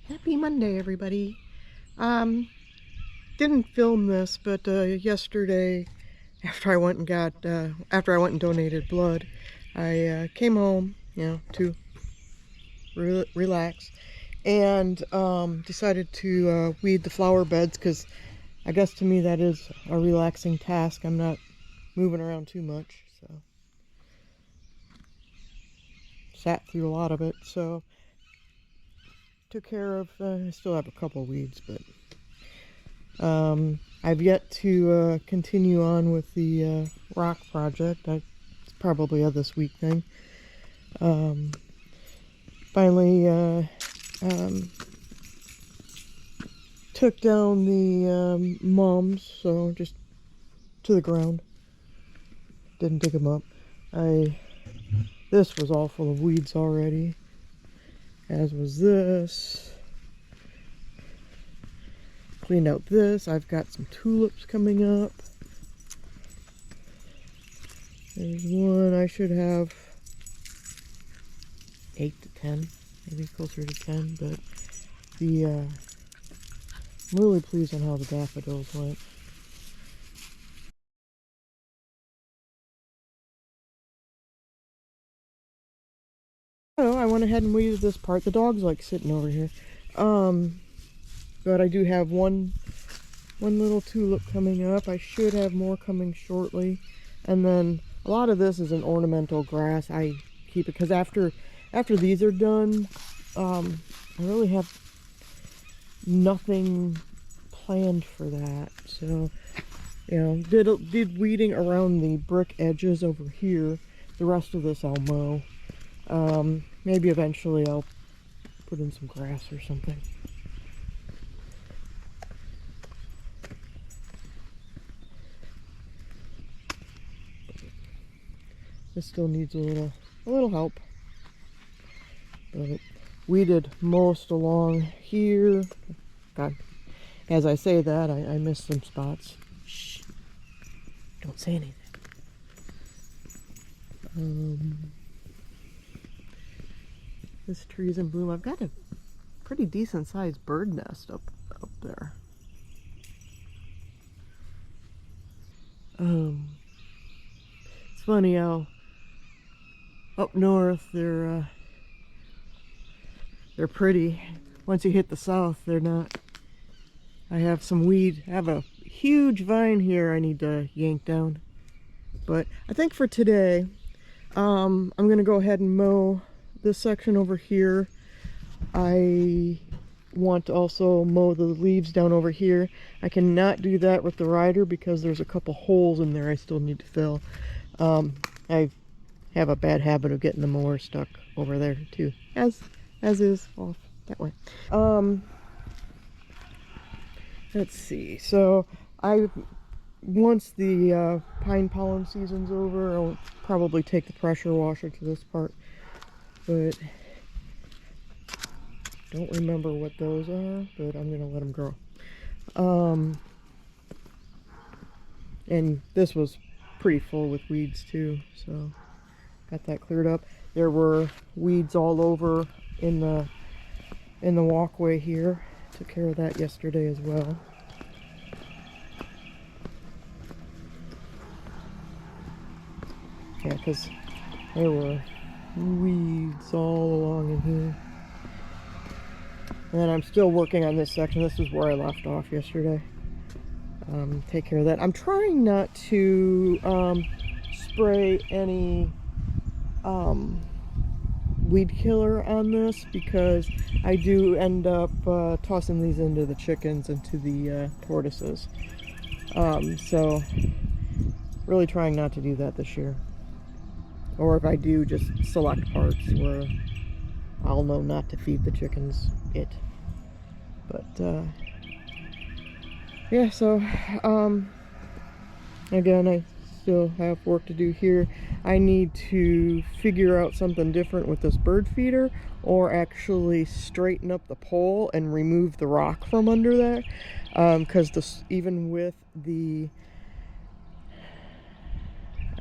Happy Monday, everybody. Didn't film this, but yesterday, after I went and donated blood, I came home, to relax, and decided to weed the flower beds because I guess to me that is a relaxing task. I'm not moving around too much, so sat through a lot of it. So took care of. I still have a couple weeds, but. I've yet to continue on with the rock project. It's probably a this week thing. Finally took down the mums, so just to the ground. Didn't dig them up. This was all full of weeds already, as was this. Cleaned out this. I've got some tulips coming up. There's one. I should have 8 to 10, maybe closer to 10, but I'm really pleased on how the daffodils went. So I went ahead and weeded this part. The dog's like sitting over here. But I do have one little tulip coming up. I should have more coming shortly. And then a lot of this is an ornamental grass. I keep it because after these are done, I really have nothing planned for that. So, did weeding around the brick edges over here. The rest of this I'll mow. Maybe eventually I'll put in some grass or something. This still needs a little help. But weeded most along here. God, as I say that, I missed some spots. Shh! Don't say anything. This tree's in bloom. I've got a pretty decent sized bird nest up there. It's funny how up north they're pretty. Once you hit the south, they're not. I have some weed. I have a huge vine here I need to yank down. But I think for today, I'm gonna go ahead and mow this section over here. I want to also mow the leaves down over here. I cannot do that with the rider because there's a couple holes in there I still need to fill. I have a bad habit of getting the mower stuck over there too, as is off that way. Let's see. So once the pine pollen season's over, I'll probably take the pressure washer to this part, but don't remember what those are, but I'm gonna let them grow. And this was pretty full with weeds too, so got that cleared up. There were weeds all over in the walkway here. Took care of that yesterday as well. Yeah, because there were weeds all along in here. And then I'm still working on this section. This is where I left off yesterday. Take care of that. I'm trying not to spray any weed killer on this because I do end up tossing these into the chickens and to the tortoises. So really trying not to do that this year. Or if I do, just select parts where I'll know not to feed the chickens it. But yeah, so again, I still have work to do here. I need to figure out something different with this bird feeder, or actually straighten up the pole and remove the rock from under there, because even with the,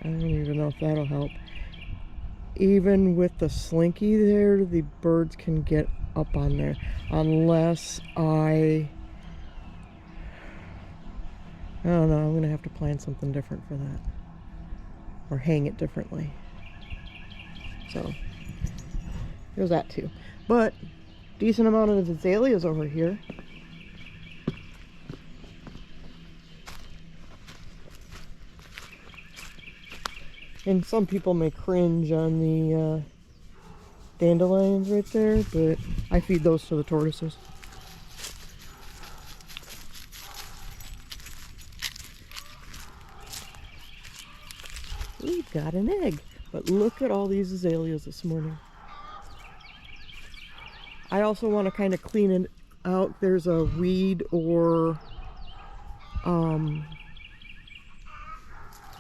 I don't even know if that'll help. Even with the slinky there, the birds can get up on there unless I don't know, I'm gonna have to plan something different for that or hang it differently. So there's that too. But decent amount of azaleas over here. And some people may cringe on the dandelions right there, but I feed those to the tortoises. We've got an egg, but look at all these azaleas this morning. I also want to kind of clean it out. There's a weed or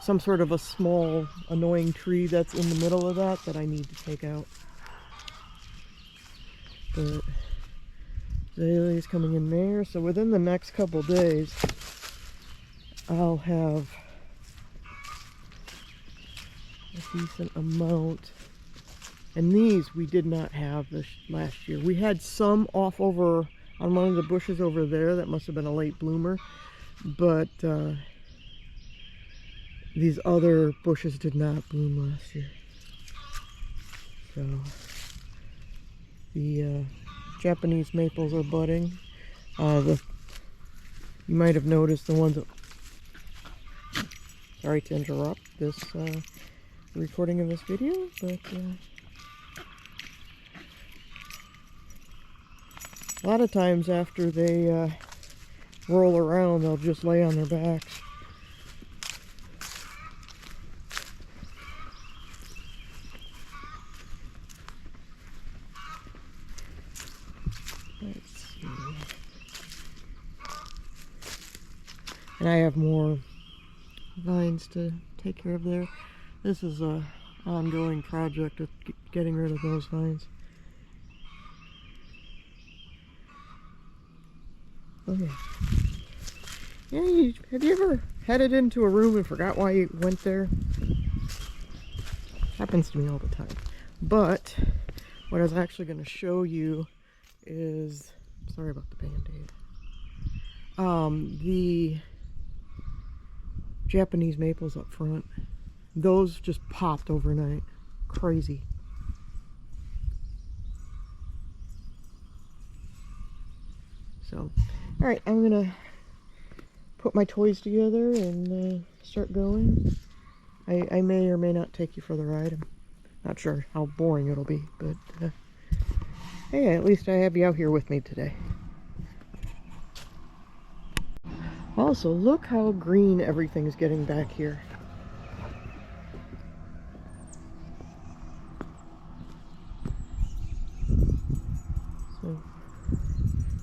some sort of a small annoying tree that's in the middle of that I need to take out. But azaleas coming in there, so within the next couple days I'll have a decent amount. And these we did not have this last year. We had some off over on one of the bushes over there that must have been a late bloomer, but these other bushes did not bloom last year. So the Japanese maples are budding. You might have noticed the ones that, sorry to interrupt this recording of this video, but a lot of times after they roll around, they'll just lay on their backs. Let's see. And I have more vines to take care of there. This is a ongoing project of getting rid of those vines. Okay. Yeah, have you ever headed into a room and forgot why you went there? Happens to me all the time. But what I was actually going to show you is, sorry about the Band-Aid. The Japanese maples up front. Those just popped overnight. Crazy. So, alright, I'm gonna put my toys together and start going. I may or may not take you for the ride. I'm not sure how boring it'll be, but hey, at least I have you out here with me today. Also, look how green everything's getting back here. So,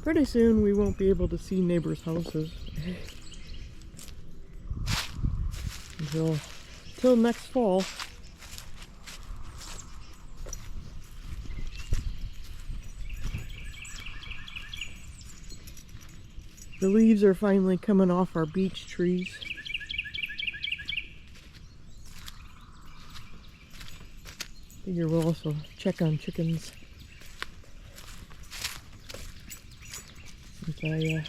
pretty soon we won't be able to see neighbors' houses until next fall. The leaves are finally coming off our beech trees. Figure we'll also check on chickens. Since I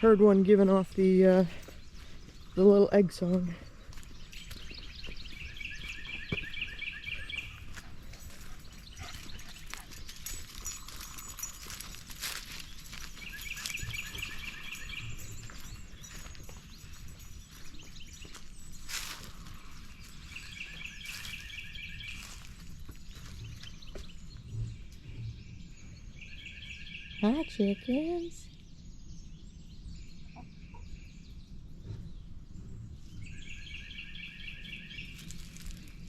heard one giving off the little egg song. Hi, chickens.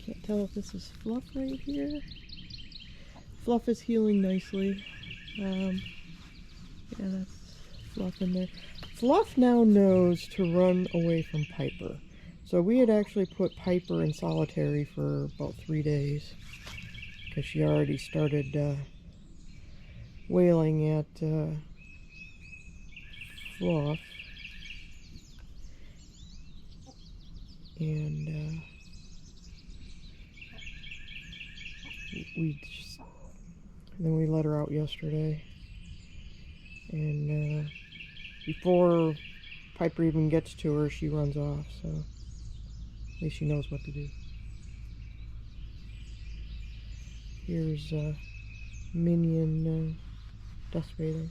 Can't tell if this is Fluff right here. Fluff is healing nicely. Yeah, that's Fluff in there. Fluff now knows to run away from Piper. So we had actually put Piper in solitary for about 3 days because she already started wailing at Fluff. And we just And then we let her out yesterday. And before Piper even gets to her, she runs off. So at least she knows what to do. Here's Minion dust bathing.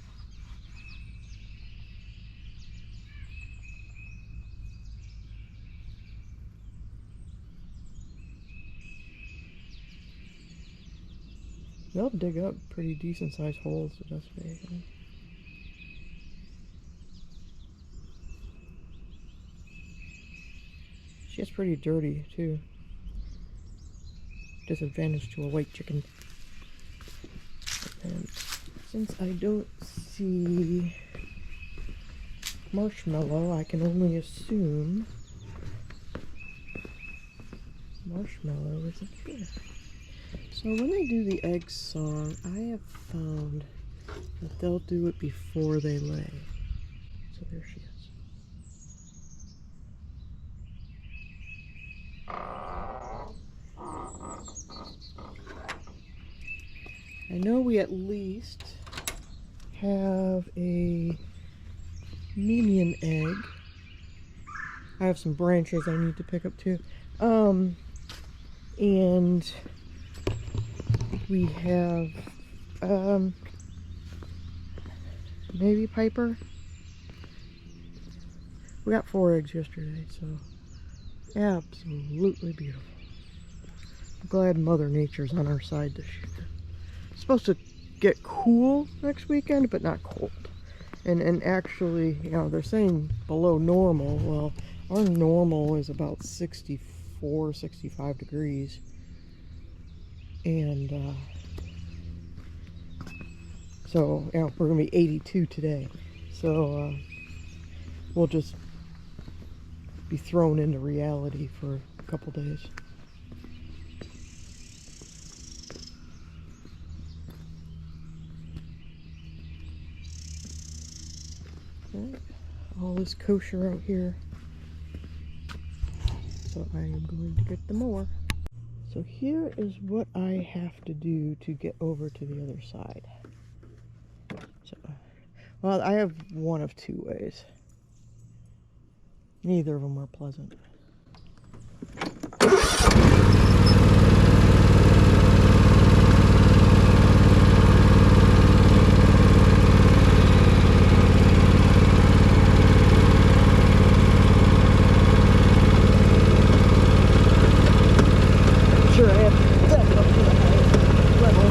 They'll dig up pretty decent sized holes to dust bathe in. She gets pretty dirty too. Disadvantage to a white chicken. And since I don't see Marshmallow, I can only assume Marshmallow is up here. So when they do the egg song, I have found that they'll do it before they lay. So there she is. I know we at least have a Minion egg. I have some branches I need to pick up too. And we have maybe Piper. We got 4 eggs yesterday, so absolutely beautiful. I'm glad Mother Nature's on our side this year. It's supposed to get cool next weekend, but not cold. And actually, you know, they're saying below normal. Well, our normal is about 64, 65 degrees. And so, you know, we're going to be 82 today. So we'll just be thrown into reality for a couple days. Right. All is kosher out here. So I am going to get the more. So here is what I have to do to get over to the other side. So, well, I have one of 2 ways. Neither of them are pleasant. Sure, I have to step up to the highest level.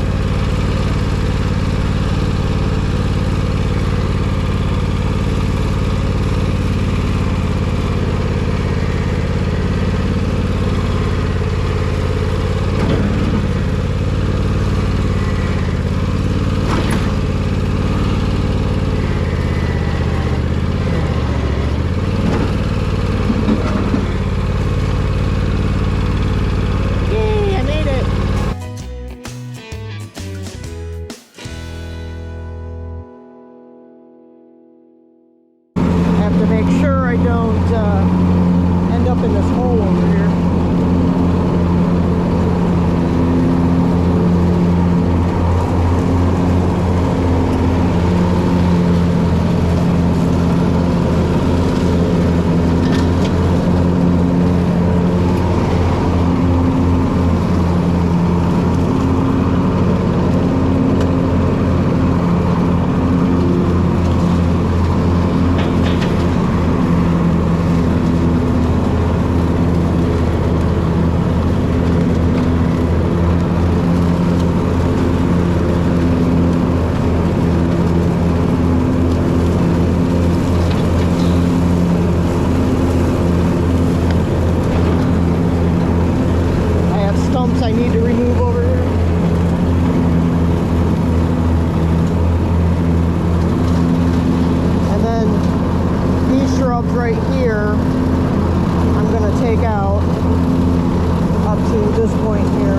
Have to make sure I don't end up in this hole over here. I need to remove over here. And then these shrubs right here, I'm going to take out up to this point here.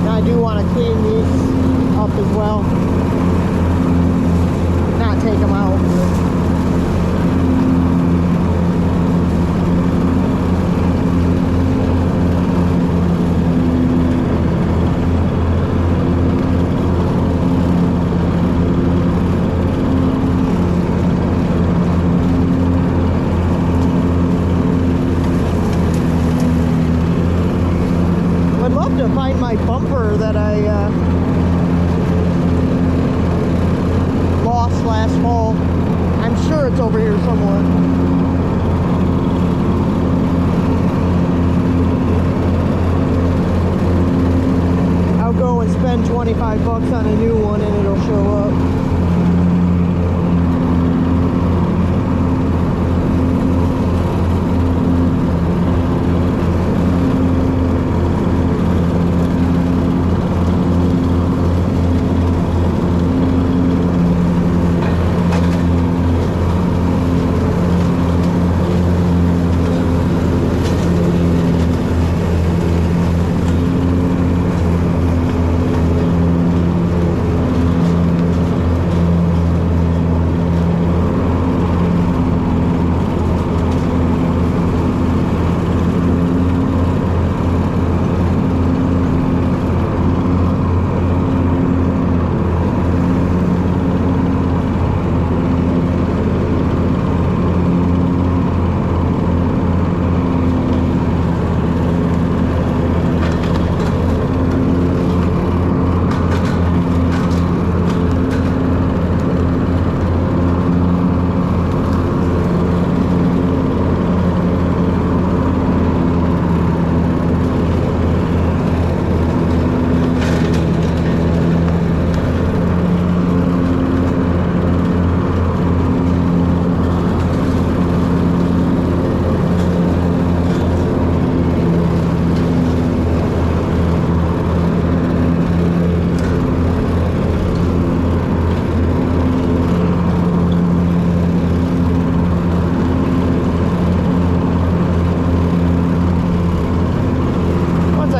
Now I do want to clean these up as well. Not take them out. last fall. I'm sure it's over here somewhere. I'll go and spend 25 bucks on a new one and it'll show up.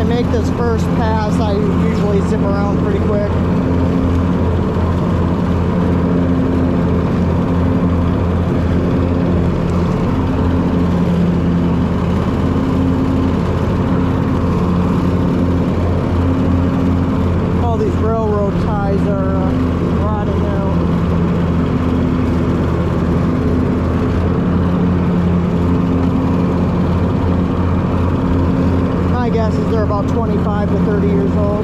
Make this first pass, I usually zip around pretty quick. All these railroad ties are rotting out. My guess is they're about 25 to 30 years old.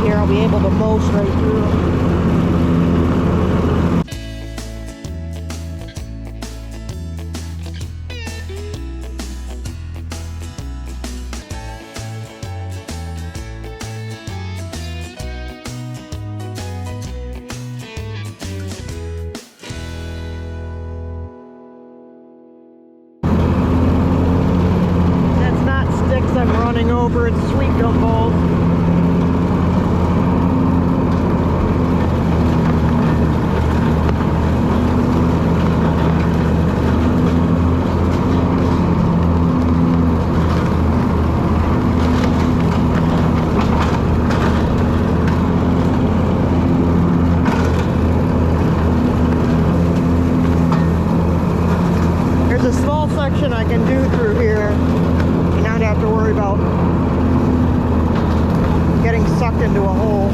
I'll be able to mow straight through them. That's not sticks I'm running over, it's sweet gumballs. A small section I can do through here and not have to worry about getting sucked into a hole.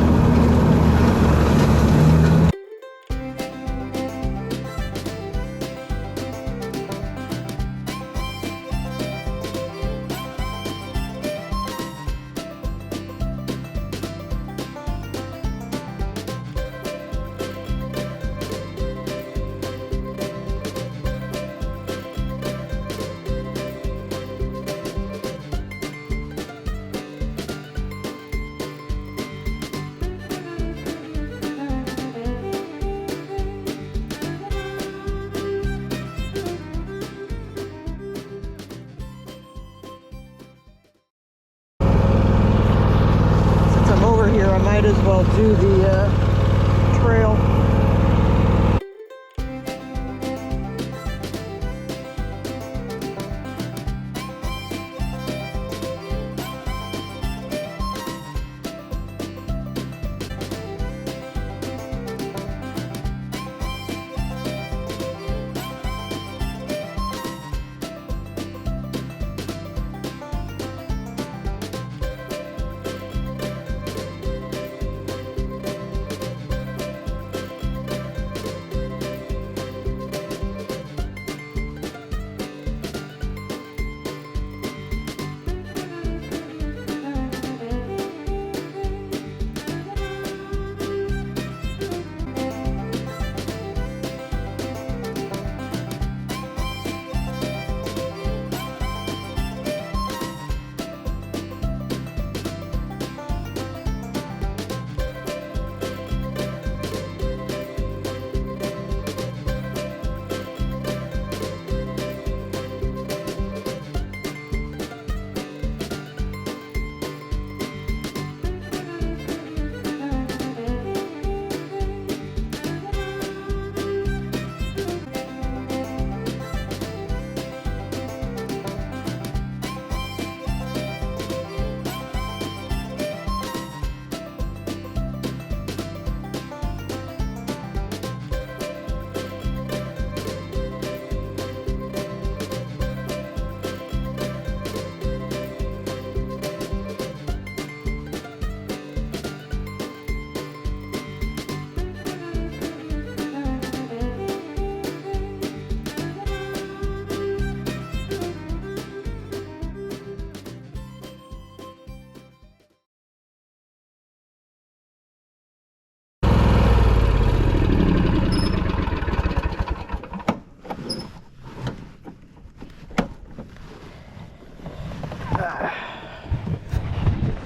Might as well do the trail.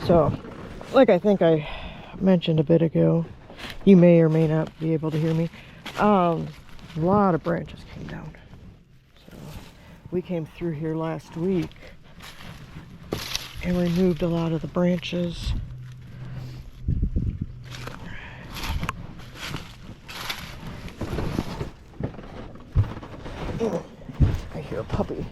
So, like I think I mentioned a bit ago, you may or may not be able to hear me. A lot of branches came down. So we came through here last week and removed a lot of the branches. Oh, I hear a puppy.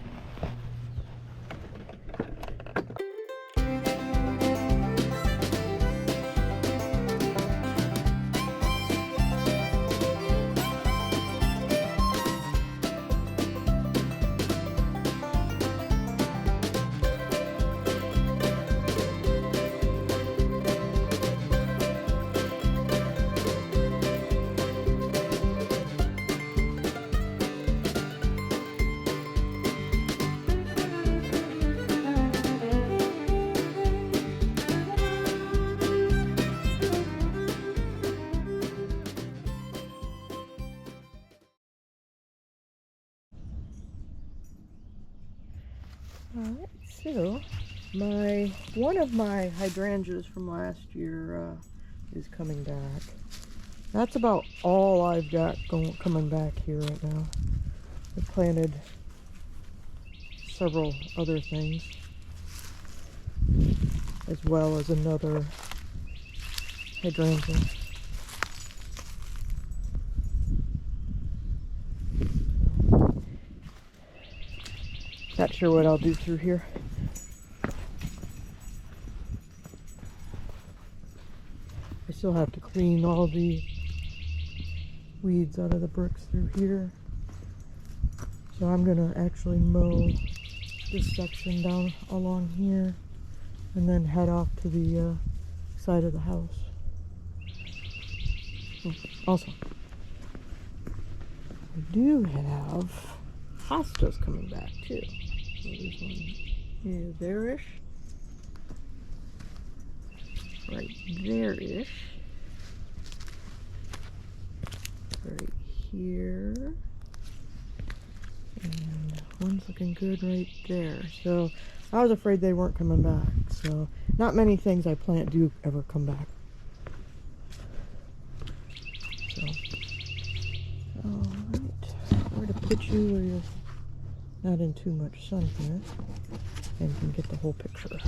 Alright, so one of my hydrangeas from last year is coming back. That's about all I've got coming back here right now. I planted several other things, as well as another hydrangea. Not sure what I'll do through here. I still have to clean all the weeds out of the bricks through here. So I'm gonna actually mow this section down along here and then head off to the side of the house. Also, I do have hostas coming back too. So this one is there-ish. Right there-ish. Right here. And one's looking good right there. So I was afraid they weren't coming back. So not many things I plant do ever come back. So, alright. Where to put you where you're not in too much sun here and can get the whole picture.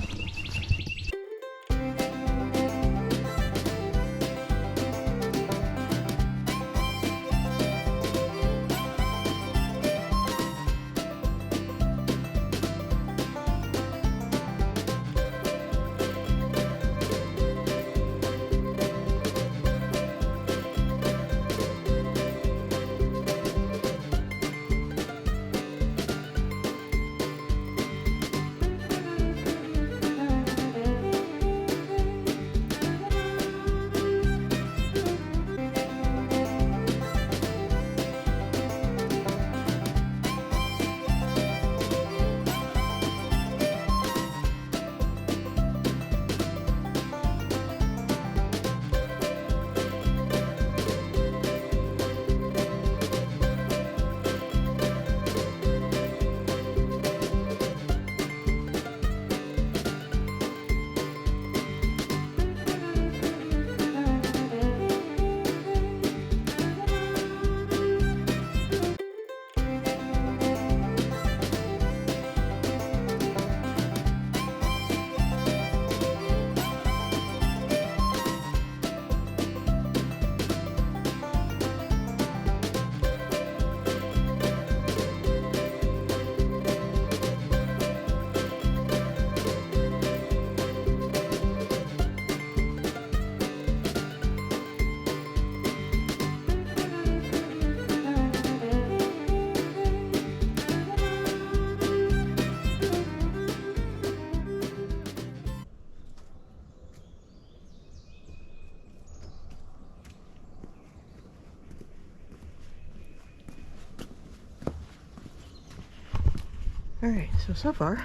Alright, so far,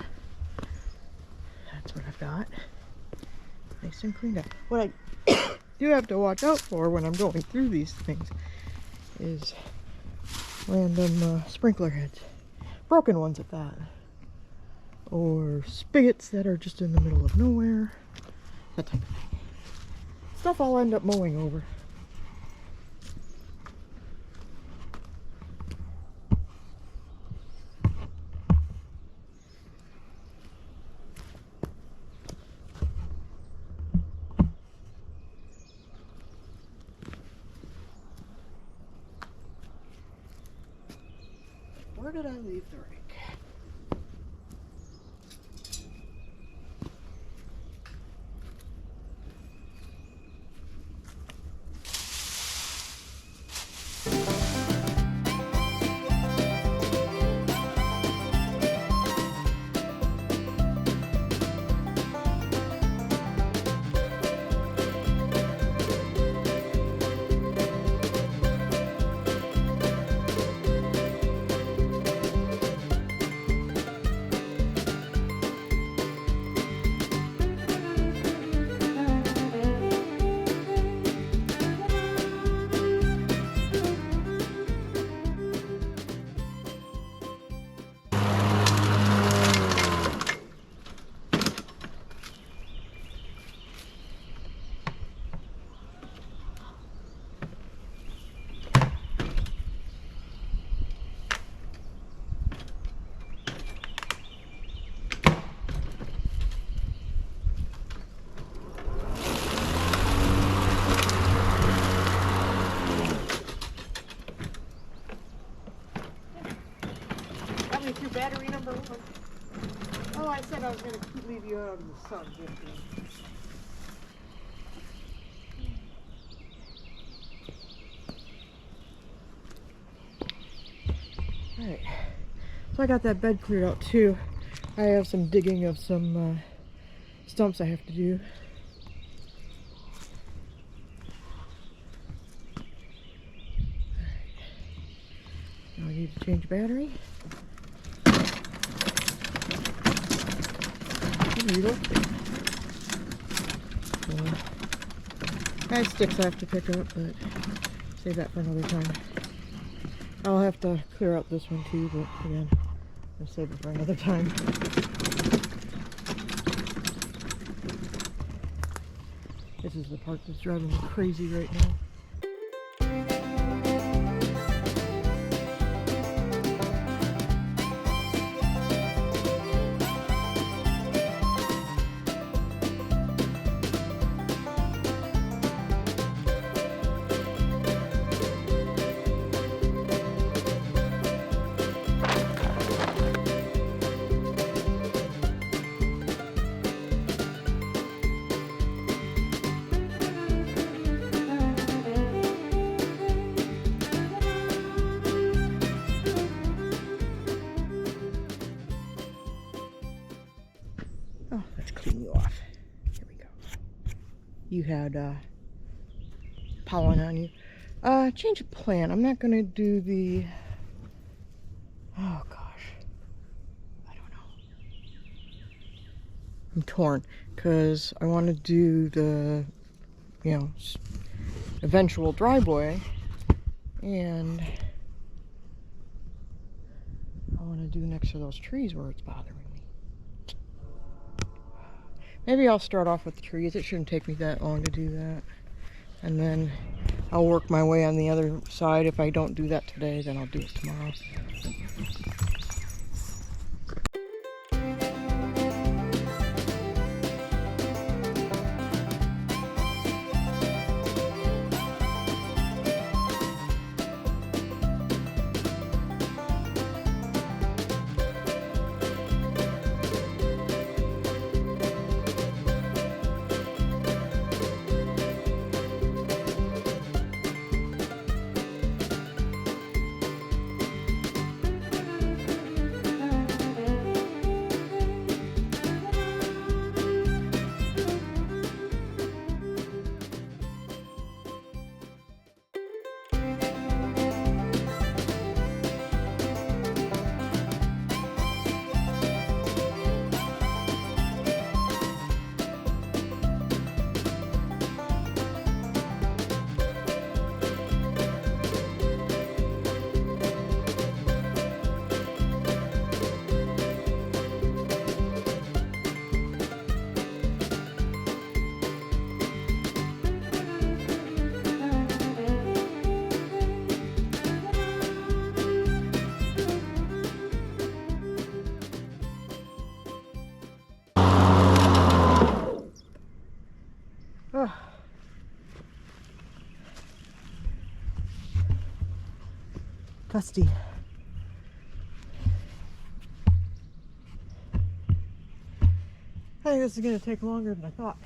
that's what I've got. Nice and cleaned up. What I do have to watch out for when I'm going through these things is random sprinkler heads. Broken ones at that. Or spigots that are just in the middle of nowhere. that type of thing. Stuff I'll end up mowing over. Where did I leave the rake? Battery number 1. Oh, I said I was going to leave you out of the sun, didn't I? Alright, so I got that bed cleared out too. I have some digging of some stumps I have to do. Alright, now I need to change battery. Needle. I have sticks I have to pick up, but save that for another time. I'll have to clear out this one too, but again, I'll save it for another time. This is the part that's driving me crazy right now. Oh, let's clean you off. Here we go. You had pollen on you. Change of plan. I'm not gonna do the, oh gosh, I don't know. I'm torn because I want to do the, you know, eventual driveway, and I want to do next to those trees where it's bothering me. Maybe I'll start off with the trees. It shouldn't take me that long to do that. And then I'll work my way on the other side. If I don't do that today, then I'll do it tomorrow. fusty. I think this is going to take longer than I thought.